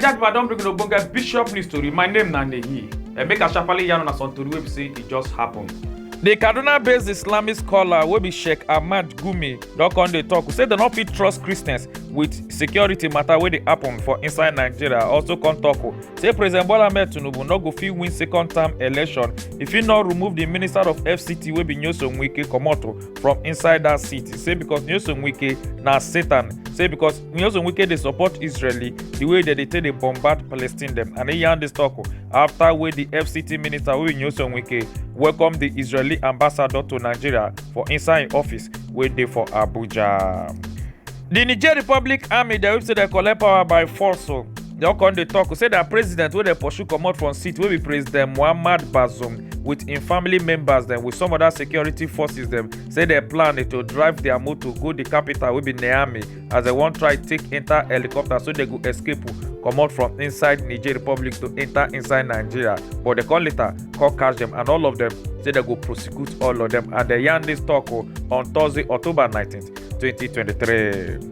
Naija people don bring no bonga Bishop news story. My name na Nehi. Make a sharply yarn on a son tori wey be say it just happened. The Kaduna-based Islamic scholar wey be Sheikh Ahmad Gumi don come dey talk say dem no fit trust Christians with security matter wey dey happen for inside Nigeria. Also come talk say President Bola Ahmed Tinubu no go fit win second term election if he no remove the minister of FCT wey be Nyeson Wike comot from inside that seat. Say because Nyeson Wike na Satan. Say because Nyeson Wike dey support Israeli the way they take dey bombard Palestine dem, and he yarn this talk after wey the FCT minister wey be Nyeson Wike welcome the Israeli ambassador to Nigeria for inside im office wey dey for Abuja. The Niger Republic Army dey say they collect power by force. They all come dey talk say that president wey dey pursue comot from seat wey be President Muhammad Bazoum with im family members dem with some other security forces dem say their plan is to drive their motor go the capital wey be Niamey as they wan try take enter helicopter so they go escape comot from inside Niger Republic to enter inside Nigeria, but they come later come catch them and all of them say they go prosecute all of them, and they yarn this talk on Thursday, October 19th, 2023.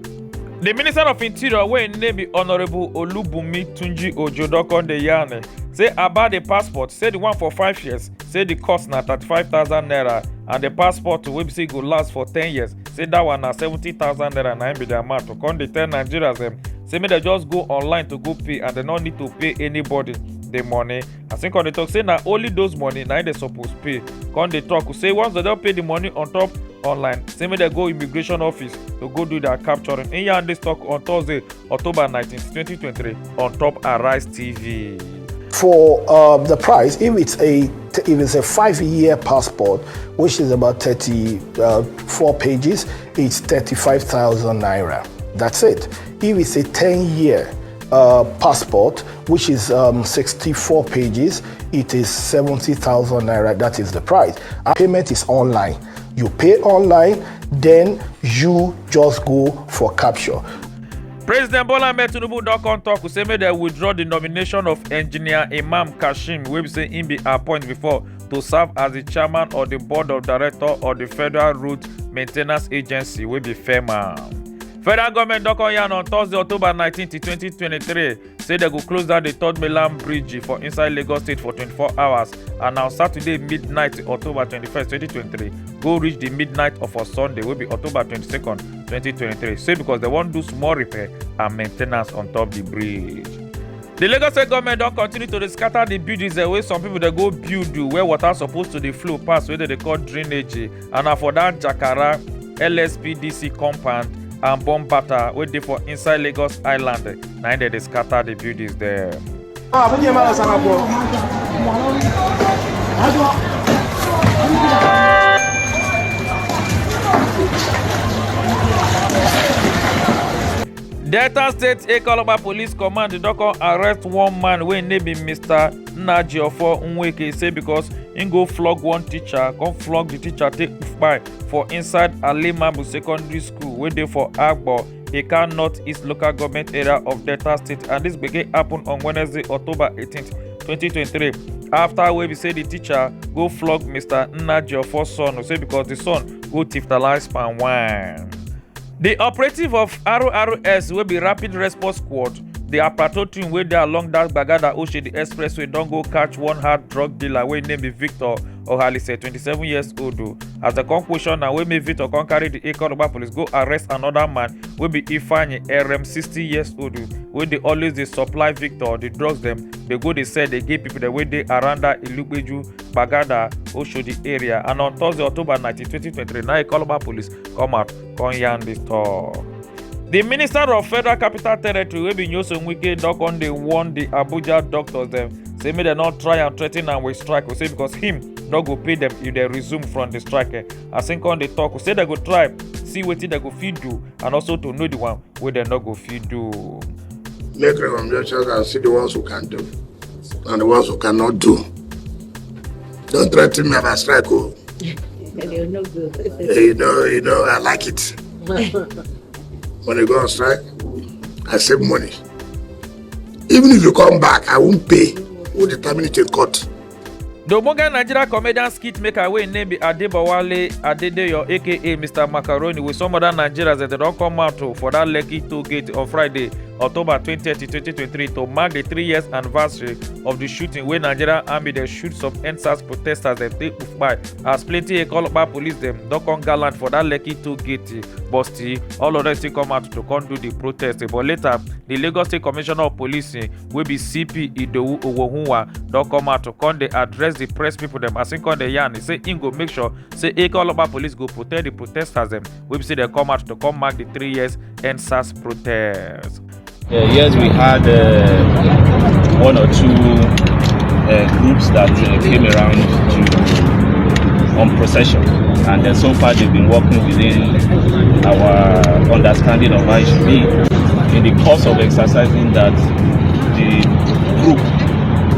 The Minister of Interior wey im name be Honorable Olubunmi Tunji Ojo don come dey yarn say about the passport, say the one for 5 years, say the cost na 35,000 naira, and the passport wey be say go last for 10 years, say that one na 70,000 naira na im be the amount. To come dey tell Nigerians dem say make dem just go online to go pay and dem no need to pay anybody the money. As im come dey talk say na only those money na im dey suppose pay. Come dey talk say once dem don pay the money on top online, say make dem go immigration office to go do their capturing. In yarn this talk on Thursday, October 19th, 2023 on top Arise TV. For the price, if it's a 5-year passport, which is about 34 pages, it's 35,000 naira. That's it. If it's a 10-year passport, which is 64 pages, it is 70,000 naira. That is the price. Our payment is online. You pay online, then you just go for capture. President Bola Ahmed Tinubu don come talk say make dem withdraw the nomination of engineer Imam Kashim wey be say im be appointed before to serve as the chairman of the board of directors of the Federal Road Maintenance Agency wey be FEMA. Federal government don come yarn on Thursday, October 19th, 2023 say they go close down the third mainland bridge for inside Lagos State for 24 hours, and on Saturday midnight, October 21st, 2023 go reach the midnight of a Sunday wey be October 22nd, 2023. Say because they wan do small repair and maintenance on top the bridge. The Lagos State government don continue to scatter the buildings wey some people dey go build where water supposed to dey flow pass wey they call drainage, and na for that Jakara LSPDC compound and Bombata wey dey for inside Lagos Island na im dey scatter the buildings there. Delta State Ekoloba Police Command don come arrest one man wey name be Mr. Nnajiofo Nweke, say because he go flog one teacher, come flog the teacher take kpai for inside Alemabu Secondary School wey dey for Agbo, Eka North-East Local Government Area of Delta State, and this gbege happen on Wednesday, October 18th, 2023. After wey be say the teacher go flog Mr. Nnajiofo's son, say because the son go tiftalize palm wine. The operative of RRS will be Rapid Response Squad. The Apato team wey dey along that Bagada Oshodi Expressway don go catch one hard drug dealer wey name be Victor Ohalise, 27 years old. As the come question na wey make Victor come carry the Ekoloba police go arrest another man wey be Ifeanyi RM, 60 years old, wey dey always dey supply Victor the drugs dem. They go dey sell, dey give people the way dey around that Ilugbeju, Bagada, Oshodi area. And on Thursday, October 19, 2023, now Ekoloba police come out come yarn this talk. The Minister of Federal Capital Territory wey be Nyeson Wike don come dey warn the Abuja doctors dem say make dem not try and threaten am with strike, say because him no go pay them if they resume from the strike. As im come dey talk, say they go try see wetin they go fit do and also to know the one wey they no go fit do. Make recommendations and see the ones who can do and the ones who cannot do. Don't threaten me about strike. Oh. They're no good. You know, I like it. When you go on strike, I save money. Even if you come back, I won't pay. We'll determine it in court. The Ogbonge Nigeria comedian skit maker wey name be Adebowale Adedeyo aka Mr. Macaroni with some other Nigerians that don't come out for that Lekki toll gate on Friday October 20, 2023 to mark the 3 years anniversary of the shooting wey Nigerian army dey shoot some EndSARS protesters dem take kpai as plenty Ekolopa police dem don come gallant for that Lekki toll gate, but still all of them still come out to come do the protest. But later, the Lagos State Commissioner of Police wey be CP Idowu Owohunwa don come out to come dey address the press people dem as him come dey yarn. He say him go make sure say Ekolopa police go protect the protesters dem wey be say they come out to come mark the 3 years EndSARS protest. Yes, we had one or two groups that came around on procession, and so far they've been working within our understanding of how it should be. In the course of exercising that, the group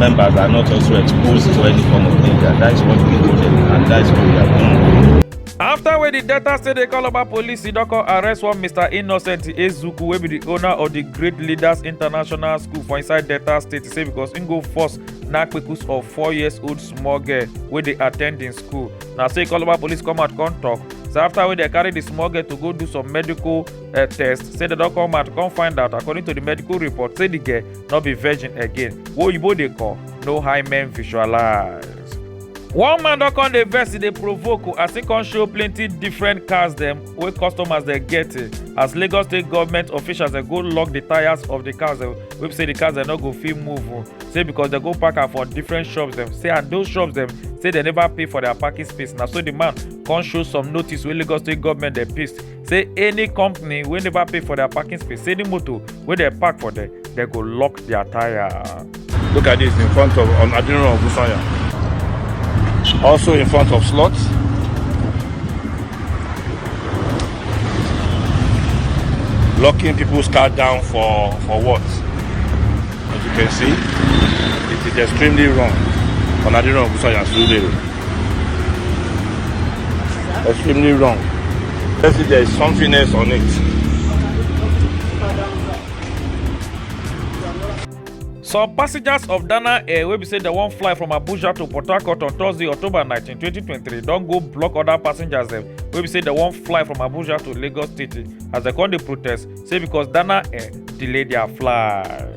members are not also exposed to any form of danger. That is what we noted, and that is what we have done. After wey the Delta State Ekolopa police don come arrest one Mr. Innocent Ezuku wey be the owner of the Great Leaders International School for inside Delta State, say because him go force knackpekus of 4-year-old small girl wey dey at ten d in school. Na say Ekolopa police come out come talk. So after wey they carry the small girl to go do some medical test, say they don come out come find out according to the medical report say the girl no be virgin again. What oyibo dey call no hymen visualize. One man don come dey vex dey provoke as he come show plenty different cars dem wey customers dey get as Lagos State government officials dey go lock the tires of the cars wey say the cars dem no go fit move say because they go park am for different shops dem, say and those shops dem say they never pay for their parking space. Na so the man come show some notice wey Lagos State government dey paste say any company wey never pay for their parking space, any motor wey dey park for there, they go lock their tire. Look at this in front of Admiral Busanya. Also in front of slots. Locking people's car down for what? As you can see, it is extremely wrong on Admiral Busanya Surulere. Extremely wrong. Let's see, there is something else on it. Some passengers of Dana Air wey be say they wan fly from Abuja to Port Harcourt on Thursday, October 19, 2023 don go block other passengers dem wey be say they wan fly from Abuja to Lagos State as they come dey protest say because Dana Air delay their flight.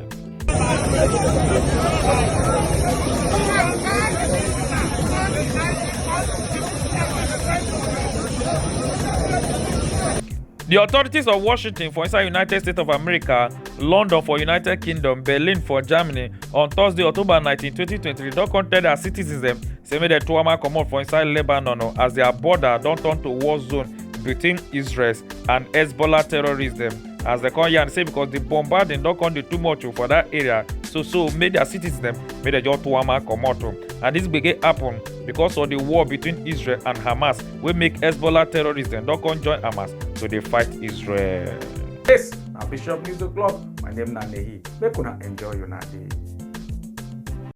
The authorities of Washington for inside United States of America, London for United Kingdom, Berlin for Germany on Thursday, October 19, 2023 don come tell their citizens dem say make dem tuama comot for inside Lebanon as their border don turn to war zone between Israel and Hezbollah terrorists dem. As they come yarn say because the bombarding don come dey too much for that area, so make their citizens dem make dem just tuama comot. And this gbege happen because of the war between Israel and Hamas wey make Hezbollah terrorists dem don come join Hamas to dey fight Israel. This na Bishop News Club. My name na Nehi. Make una enjoy your day.